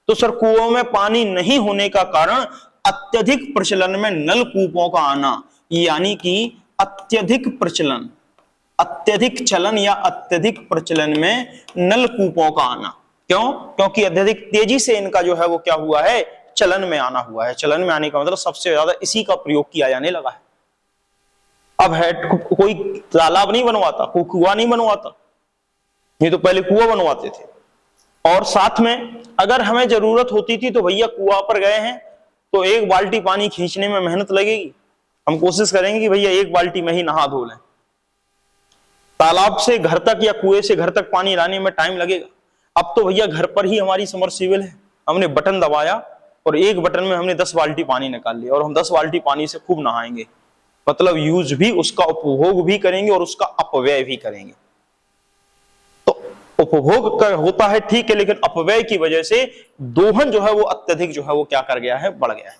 तो सर, कुओं में पानी नहीं होने का कारण अत्यधिक प्रचलन में नलकूपों का आना, यानी कि अत्यधिक प्रचलन, अत्यधिक चलन या अत्यधिक प्रचलन में नलकूपों का आना। क्यों? क्योंकि अत्यधिक तेजी से इनका जो है वो क्या हुआ है, चलन में आना हुआ है। चलन में आने का मतलब सबसे ज्यादा इसी का प्रयोग किया जाने लगा है। अब है कोई तालाब नहीं बनवाता, कोई कुआं नहीं बनवाता, ये तो पहले कुआं बनवाते थे। और साथ में अगर हमें जरूरत होती थी तो भैया कुआं पर गए हैं तो एक बाल्टी पानी खींचने में मेहनत लगेगी, हम कोशिश करेंगे कि भैया एक बाल्टी में ही नहा धो लें। तालाब से घर तक या कुएं से घर तक पानी लाने में टाइम लगेगा। अब तो भैया घर पर ही हमारी समरसीबल है, हमने बटन दबाया और एक बटन में हमने 10 बाल्टी पानी निकाल लिया और हम 10 बाल्टी पानी से खूब नहाएंगे। मतलब यूज भी, उसका उपभोग भी करेंगे और उसका अपव्यय भी करेंगे। तो उपभोग होता है ठीक है, लेकिन अपव्यय की वजह से दोहन जो है वो अत्यधिक जो है वो क्या कर गया है, बढ़ गया है।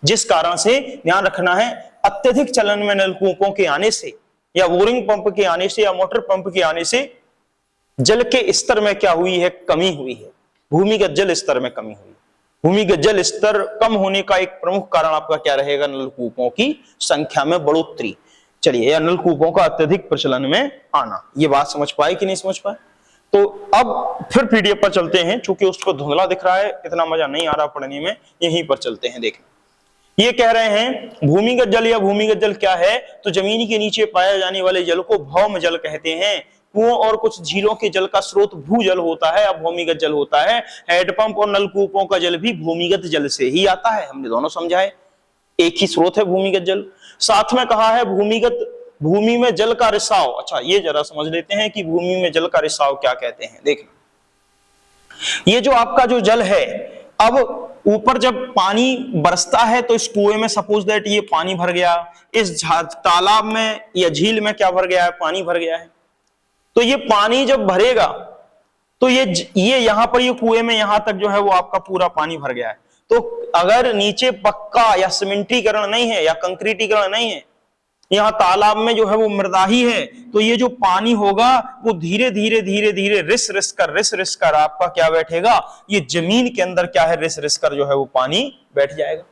जिस कारण से ध्यान रखना है, अत्यधिक चलन में नलकूपों के आने से या बोरिंग पंप के आने से या मोटर पंप के आने से जल के स्तर में क्या हुई है, कमी हुई है। भूमिगत जल स्तर में कमी हुई। भूमिगत जल स्तर कम होने का एक प्रमुख कारण आपका क्या रहेगा, नलकूपों की संख्या में बढ़ोतरी। चलिए, या नलकूपों का अत्यधिक प्रचलन में आना। ये बात समझ पाए कि नहीं समझ पाए? तो अब फिर पीडीएफ पर चलते हैं, चूंकि उसको धुंधला दिख रहा है, इतना मजा नहीं आ रहा पढ़ने में, यहीं पर चलते हैं। देखें, ये कह रहे हैं भूमिगत जल या भूमिगत जल क्या है, तो जमीन के नीचे पाए जाने वाले जल को भौम जल कहते हैं। कुओं और कुछ झीलों के जल का स्रोत भूजल होता है, अब भूमिगत जल होता है। हैंडपंप और नलकूपों का जल भी भूमिगत जल से ही आता है, हमने दोनों समझा है, एक ही स्रोत है भूमिगत जल। साथ में कहा है भूमि में जल का रिसाव। अच्छा, ये जरा समझ लेते हैं कि भूमि में जल का रिसाव क्या कहते हैं। देखना, ये जो आपका जो जल है, अब ऊपर जब पानी बरसता है तो इस कुएं में सपोज दैट ये पानी भर गया, इस तालाब में या झील में क्या भर गया है, पानी भर गया है। तो ये पानी जब भरेगा तो ये यहां पर ये कुएं में यहां तक जो है वो आपका पूरा पानी भर गया है। तो अगर नीचे पक्का या सीमेंटीकरण नहीं है या कंक्रीटीकरण नहीं है, यहाँ तालाब में जो है वो मृदा ही है, तो ये जो पानी होगा वो धीरे धीरे धीरे धीरे रिस रिस कर आपका क्या बैठेगा, ये जमीन के अंदर क्या है, रिस रिस कर जो है वो पानी बैठ जाएगा।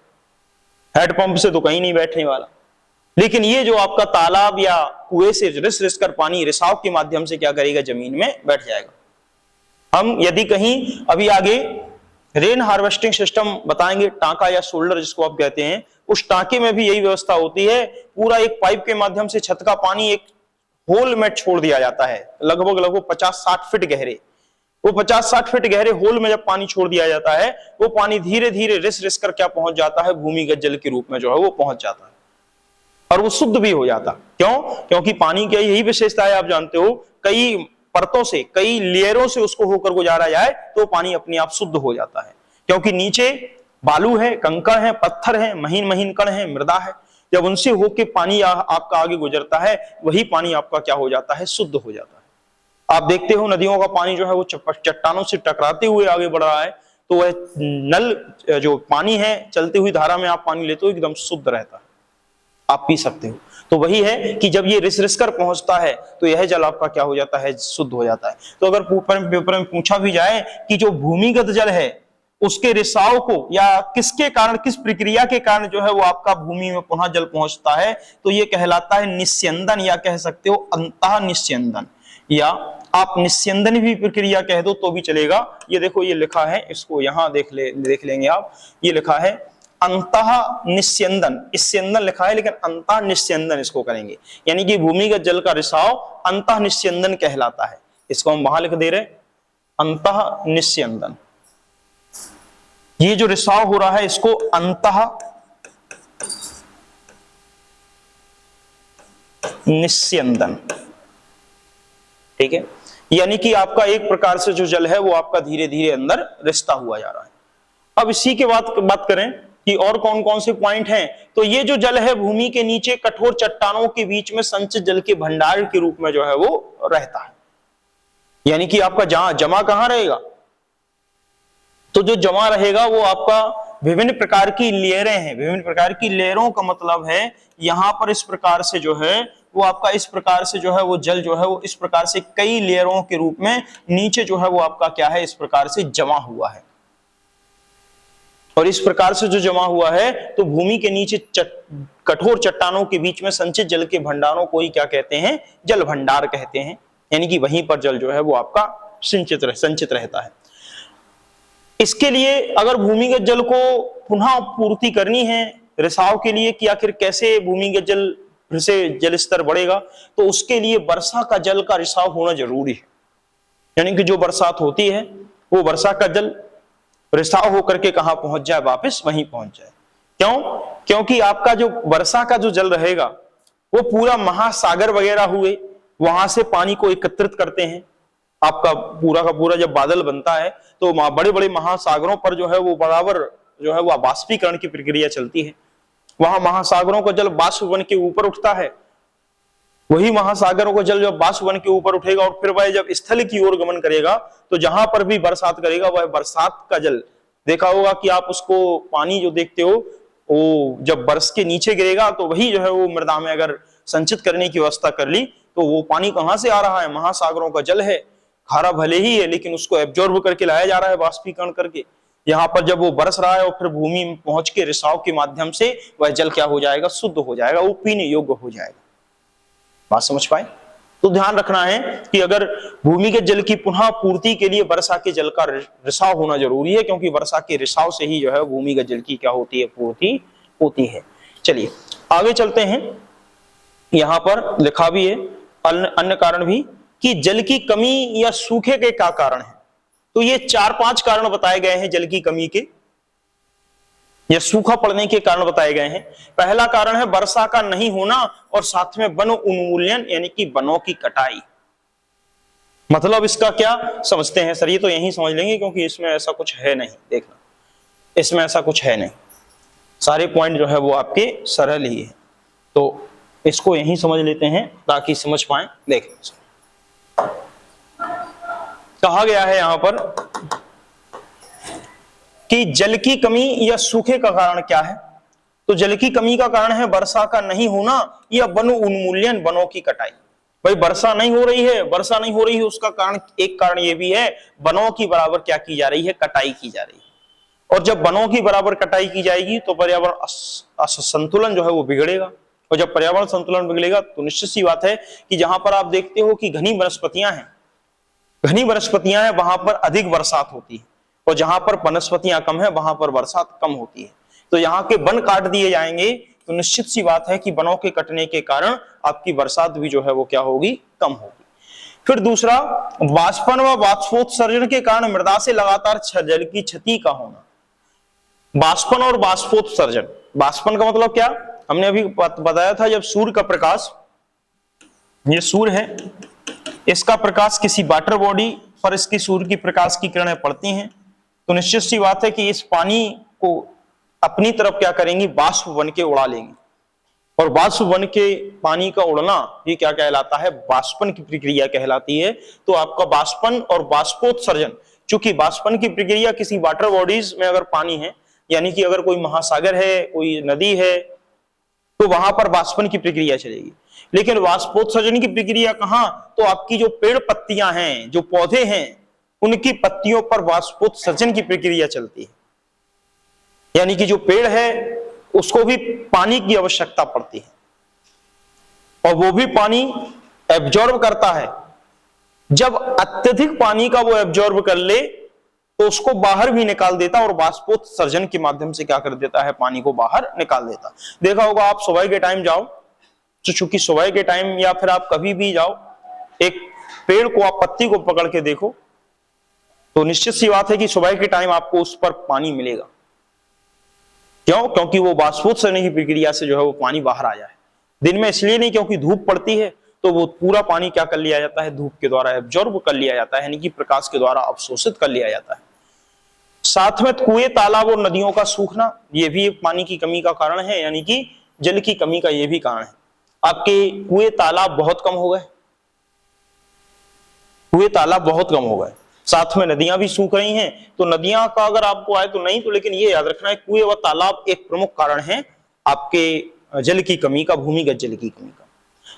हैंडपंप से तो कहीं नहीं बैठने वाला, लेकिन ये जो आपका तालाब या कुएं से रिस रिस कर पानी रिसाव के माध्यम से क्या करेगा, जमीन में बैठ जाएगा। हम यदि कहीं अभी आगे रेन हार्वेस्टिंग सिस्टम बताएंगे, टांका या शोल्डर जिसको आप कहते हैं, उस टांके में भी यही व्यवस्था होती है। पूरा एक पाइप के माध्यम से छत का पानी एक होल में छोड़ दिया जाता है, लगभग 50-60 फीट गहरे। वो 50-60 फीट गहरे होल में जब पानी छोड़ दिया जाता है, वो पानी धीरे धीरे रिस रिस कर क्या पहुंच जाता है, भूमिगत जल के रूप में जो है वो पहुंच जाता है और वो शुद्ध भी हो जाता। क्यों? क्योंकि पानी की यही विशेषता है, आप जानते हो, कई परतों से, कई लेयरों से उसको होकर गुजारा जाए तो पानी अपने आप शुद्ध हो जाता है, क्योंकि नीचे बालू है, कंकड़ है, पत्थर है, महीन महीन कण है, मृदा है। जब उनसे होके पानी आपका आगे गुजरता है, वही पानी आपका क्या हो जाता है, शुद्ध हो जाता है। आप देखते हो नदियों का पानी जो है वो चट्टानों से टकराते हुए आगे बढ़ रहा है, तो वह नल जो पानी है, चलती हुई धारा में आप पानी लेते हो, एकदम शुद्ध रहता है, आप पी सकते हो। तो वही है कि जब ये रिस रिस कर पहुंचता है तो यह जल आपका क्या हो जाता है, शुद्ध हो जाता है। तो अगर पेपर में पूछा भी जाए कि जो भूमिगत जल है उसके रिसाव को, या किसके कारण, किस प्रक्रिया के कारण जो है वो आपका भूमि में पुनः जल पहुंचता है, तो ये कहलाता है निस्यंदन, या कह सकते हो अंतः निस्यंदन, या आप निस्यंदन भी प्रक्रिया कह दो तो भी चलेगा। ये देखो ये लिखा है, इसको यहां देख लेंगे आप, ये लिखा है अंतः निस्यंदन, स्यंदन लिखा है लेकिन अंतः निस्यंदन इसको करेंगे, यानी कि भूमिगत जल का रिसाव अंतः निस्यंदन कहलाता है। इसको हम वहां लिख दे रहे, अंतः निस्यंदन। ये जो रिसाव हो रहा है इसको अंतः निस्यंदन, ठीक है। यानी कि आपका एक प्रकार से जो जल है वो आपका धीरे धीरे अंदर रिसता हुआ जा रहा है। अब इसी के बात करें कि और कौन कौन से पॉइंट हैं, तो ये जो जल है भूमि के नीचे कठोर चट्टानों के बीच में संचित जल के भंडार के रूप में जो है वो रहता है। यानी कि आपका जमा कहां रहेगा, तो जो जमा रहेगा वो आपका विभिन्न प्रकार की लेयरें हैं। विभिन्न प्रकार की लेयरों का मतलब है यहां पर इस प्रकार से जो है वो आपका, इस प्रकार से जो है वो जल जो है वो इस प्रकार से कई लेयरों के रूप में नीचे जो है वो आपका क्या है, इस प्रकार से जमा हुआ है। और इस प्रकार से जो जमा हुआ है तो भूमि के नीचे कठोर चट्टानों के बीच में संचित जल के भंडारों को ही क्या कहते हैं, जल भंडार कहते हैं। यानी कि वहीं पर जल जो है वो आपका संचित रहता है। इसके लिए अगर भूमिगत जल को पुनः पूर्ति करनी है रिसाव के लिए कि आखिर कैसे भूमिगत जल फिर से जल स्तर बढ़ेगा, तो उसके लिए वर्षा का जल का रिसाव होना जरूरी है। यानी कि जो बरसात होती है वो वर्षा का जल रिसाव होकर के कहां पहुंच जाए, वापस वहीं पहुंच जाए। क्यों? क्योंकि आपका जो वर्षा का जो जल रहेगा वो पूरा महासागर वगैरह हुए वहां से पानी को एकत्रित करते हैं। आपका पूरा का पूरा जब बादल बनता है तो बड़े बड़े महासागरों पर जो है वो बराबर जो है वो बाष्पीकरण की प्रक्रिया चलती है। वहां महासागरों का जल बाष्प बन के ऊपर उठता है, वही महासागरों का जल जब बाष्प बन के ऊपर उठेगा और फिर वह जब स्थल की ओर गमन करेगा तो जहां पर भी बरसात करेगा वह बरसात का जल, देखा होगा कि आप उसको पानी जो देखते हो वो जब बरस के नीचे गिरेगा तो वही जो है वो मृदा में अगर संचित करने की व्यवस्था कर ली तो वो पानी कहां से आ रहा है, महासागरों का जल है। खारा भले ही है लेकिन उसको एब्जॉर्ब करके लाया जा रहा है बाष्पीकरण करके। यहाँ पर जब वो बरस रहा है और फिर भूमि में पहुंच के रिसाव के माध्यम से वह जल क्या हो जाएगा, शुद्ध हो जाएगा, वो पीने योग्य हो जाएगा। बात समझ पाए? तो ध्यान रखना है कि अगर भूमिगत जल की पुनः पूर्ति के लिए वर्षा के जल का रिसाव होना जरूरी है, क्योंकि वर्षा के रिसाव से ही जो है भूमिगत जल की क्या होती है, पूर्ति होती है। चलिए आगे चलते हैं। यहां पर लिखा भी है अन्य कारण भी कि जल की कमी या सूखे के क्या कारण है। तो ये 4-5 कारण बताए गए हैं जल की कमी के या सूखा पड़ने के कारण बताए गए हैं। पहला कारण है वर्षा का नहीं होना और साथ में वन उन्मूलन यानी कि वनों की कटाई। मतलब इसका क्या समझते हैं सर? ये तो यही समझ लेंगे क्योंकि इसमें ऐसा कुछ है नहीं, देखना इसमें ऐसा कुछ है नहीं, सारे पॉइंट जो है वो आपके सरल ही है। तो इसको यही समझ लेते हैं ताकि समझ पाए। देख कहा गया है यहां पर कि जल की कमी या सूखे का कारण क्या है। तो जल की कमी का कारण है वर्षा का नहीं होना या वन उन्मूलन, वनों की कटाई। भाई वर्षा नहीं हो रही है, वर्षा नहीं हो रही है, उसका कारण एक कारण ये भी है वनों की बराबर क्या की जा रही है, कटाई की जा रही है। और जब वनों की बराबर कटाई की जाएगी तो पर्यावरण संतुलन जो है वो बिगड़ेगा, और जब पर्यावरण संतुलन बिगड़ेगा तो निश्चित सी बात है कि जहां पर आप देखते हो कि घनी वनस्पतियां हैं वहां पर अधिक बरसात होती है, और जहां पर वनस्पतियां कम है वहां पर बरसात कम होती है। तो यहाँ के वन काट दिए जाएंगे तो निश्चित सी बात है कि वनों के कटने के कारण आपकी बरसात भी जो है वो क्या होगी, कम होगी। फिर दूसरा, वाष्पन व वाष्पोत्सर्जन के कारण मृदा से लगातार जल की क्षति का होना। वाष्पन और वाष्पोत्सर्जन, वाष्पन का मतलब क्या, हमने अभी बताया था जब सूर्य का प्रकाश, ये सूर्य है, इसका प्रकाश किसी वाटर बॉडी पर इसकी सूर्य की प्रकाश की किरणें पड़ती हैं तो निश्चित सी बात है कि इस पानी को अपनी तरफ क्या करेंगी, बाष्प बन के उड़ा लेंगे। और बाष्प बन के पानी का उड़ना ये क्या कहलाता है, बाष्पन की प्रक्रिया कहलाती है। तो आपका बाष्पन और बाष्पोत्सर्जन, चूंकि बाष्पन की प्रक्रिया किसी वाटर बॉडीज में अगर पानी है, यानी कि अगर कोई महासागर है, कोई नदी है, तो वहां पर बाष्पन की प्रक्रिया चलेगी। लेकिन बाष्पोत्सर्जन की प्रक्रिया कहां, तो आपकी जो पेड़ पत्तियां हैं, जो पौधे हैं, उनकी पत्तियों पर बाष्पोत्सर्जन की प्रक्रिया चलती है। यानी कि जो पेड़ है उसको भी पानी की आवश्यकता पड़ती है और वो भी पानी एब्जॉर्ब करता है। जब अत्यधिक पानी का वो एब्जॉर्ब कर ले तो उसको बाहर भी निकाल देता और बाष्पोत्सर्जन के माध्यम से क्या कर देता है, पानी को बाहर निकाल देता। देखा होगा आप सुबह के टाइम जाओ, तो चूंकि सुबह के टाइम या फिर आप कभी भी जाओ, एक पेड़ को आप पत्ती को पकड़ के देखो तो निश्चित सी बात है कि सुबह के टाइम आपको उस पर पानी मिलेगा। क्यों? क्योंकि वो बाष्पोत्सर्जन की प्रक्रिया से जो है वो पानी बाहर आ जाए। दिन में इसलिए नहीं, क्योंकि धूप पड़ती है तो वो पूरा पानी क्या कर लिया जाता है, धूप के द्वारा एब्जॉर्ब कर लिया जाता है, यानी कि प्रकाश के द्वारा अवशोषित कर लिया जाता है। साथ में कुएं, तालाब और नदियों का सूखना ये भी एक पानी की कमी का कारण है, यानी कि जल की कमी का ये भी कारण है। आपके कुएं तालाब बहुत कम हो गए, कुएं तालाब बहुत कम हो गए, साथ में नदियां भी सूख रही हैं। तो नदियां का अगर आपको आए तो नहीं, तो लेकिन ये याद रखना है कुएं व तालाब एक प्रमुख कारण है आपके जल की कमी का, भूमिगत जल की कमी का।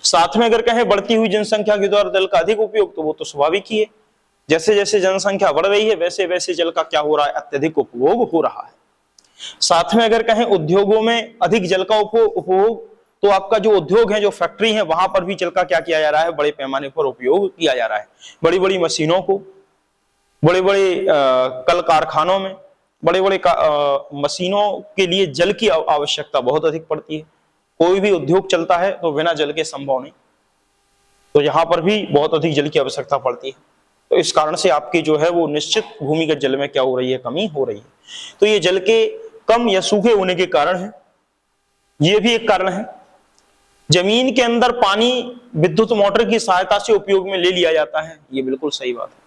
साथ में अगर कहें बढ़ती हुई जनसंख्या के द्वारा जल का अधिक उपयोग, तो वो तो स्वाभाविक ही है। जैसे जैसे जनसंख्या बढ़ रही है वैसे वैसे जल का क्या हो रहा है, अत्यधिक उपभोग हो रहा है। साथ में अगर कहें उद्योगों में अधिक जल का उपभोग, तो आपका जो उद्योग है, जो फैक्ट्री है, वहां पर भी जल का क्या किया जा रहा है, बड़े पैमाने पर उपयोग किया जा रहा है। बड़ी बड़ी मशीनों को, बड़े बड़े कल कारखानों में, बड़े बड़े मशीनों के लिए जल की आवश्यकता बहुत अधिक पड़ती है। कोई भी उद्योग चलता है तो बिना जल के संभव नहीं, तो यहाँ पर भी बहुत अधिक जल की आवश्यकता पड़ती है। तो इस कारण से आपकी जो है वो निश्चित भूमिगत जल में क्या हो रही है, कमी हो रही है। तो ये जल के कम या सूखे होने के कारण है, ये भी एक कारण है। जमीन के अंदर पानी विद्युत मोटर की सहायता से उपयोग में ले लिया जाता है, ये बिल्कुल सही बात है।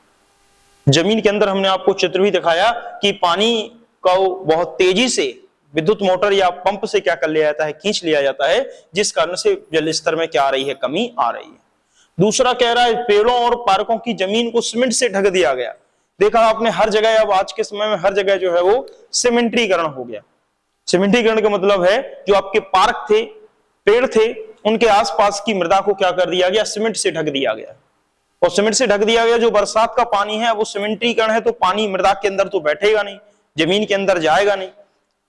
जमीन के अंदर हमने आपको चित्र भी दिखाया कि पानी को बहुत तेजी से विद्युत मोटर या पंप से क्या कर लिया जाता है, खींच लिया जाता है, जिस कारण से जल स्तर में क्या आ रही है, कमी आ रही है। दूसरा कह रहा है पेड़ों और पार्कों की जमीन को सीमेंट से ढक दिया गया। देखा आपने हर जगह, अब आज के समय में हर जगह जो है वो सीमेंटीकरण हो गया। सीमेंटीकरण का मतलब है जो आपके पार्क थे, पेड़ थे, उनके आसपास की मृदा को क्या कर दिया गया, सीमेंट से ढक दिया गया। और सीमेंट से ढक दिया गया, जो बरसात का पानी है वो सीमेंटीकरण है, तो पानी मृदा के अंदर तो बैठेगा नहीं, जमीन के अंदर जाएगा नहीं,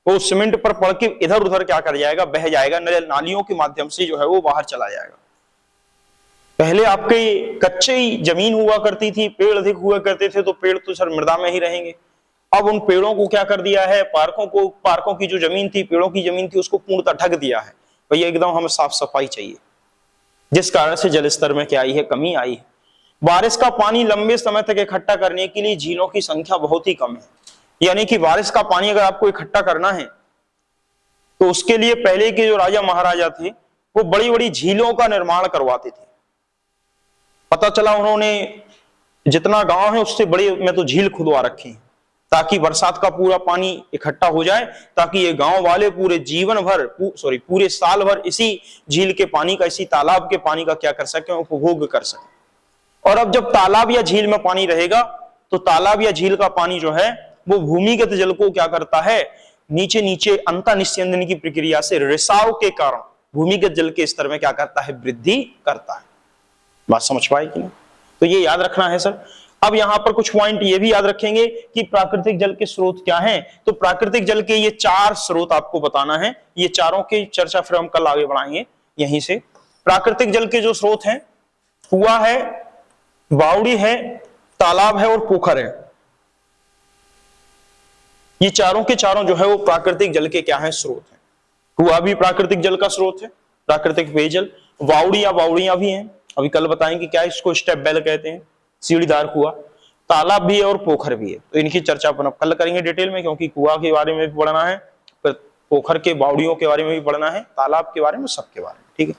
वो सीमेंट पर पड़ के इधर उधर क्या कर जाएगा, बह जाएगा, नालियों के माध्यम से जो है वो बाहर चला जाएगा। पहले आपके कच्चे ही जमीन हुआ करती थी, पेड़ अधिक हुआ करते थे, तो पेड़ तो सर मृदा में ही रहेंगे। अब उन पेड़ों को क्या कर दिया है, पार्कों की जो जमीन थी, पेड़ों की जमीन थी, उसको पूर्णतः ढक दिया है। भैया एकदम हमें साफ सफाई चाहिए, जिस कारण से जल स्तर में क्या आई है, कमी आई है। बारिश का पानी लंबे समय तक इकट्ठा करने के लिए झीलों की संख्या बहुत ही कम है। यानी कि बारिश का पानी अगर आपको इकट्ठा करना है तो उसके लिए पहले के जो राजा महाराजा थे वो बड़ी बड़ी झीलों का निर्माण करवाते थे। पता चला उन्होंने जितना गांव है उससे बड़े में तो झील खुदवा रखे हैं, ताकि बरसात का पूरा पानी इकट्ठा हो जाए, ताकि ये गांव वाले पूरे जीवन भर पूरे साल भर इसी झील के पानी का, इसी तालाब के पानी का क्या कर सके, उपभोग कर सके। और अब जब तालाब या झील में पानी रहेगा तो तालाब या झील का पानी जो है वो भूमिगत जल को क्या करता है, नीचे नीचे अंतःनिस्यंदन की प्रक्रिया से रिसाव के कारण भूमिगत जल के स्तर में क्या करता है, वृद्धि करता है। बात समझ पाए कि नहीं? तो ये याद रखना है सर। अब यहां पर कुछ पॉइंट ये भी याद रखेंगे कि प्राकृतिक जल के स्रोत क्या हैं। तो प्राकृतिक जल के ये 4 स्रोत आपको बताना है, ये चारों की चर्चा फिर हम कल आगे बढ़ाएंगे यहीं से। प्राकृतिक जल के जो स्रोत हैं, कुआं है, बावड़ी है, तालाब है और पोखर है। ये चारों के चारों जो है वो प्राकृतिक जल के क्या है, स्रोत है। कुआं भी प्राकृतिक जल का स्रोत है, प्राकृतिक पेयजल। बावड़ी या बावड़ियां भी हैं, अभी कल बताएंगे क्या इसको स्टेप वेल कहते हैं, सीढ़ीदार कुआं। तालाब भी है और पोखर भी है। तो इनकी चर्चा अपन कल करेंगे डिटेल में, क्योंकि कुआं के बारे में भी पढ़ना है, फिर पोखर के बावड़ियों के बारे में भी पढ़ना है, तालाब के बारे में, सबके बारे में, ठीक है।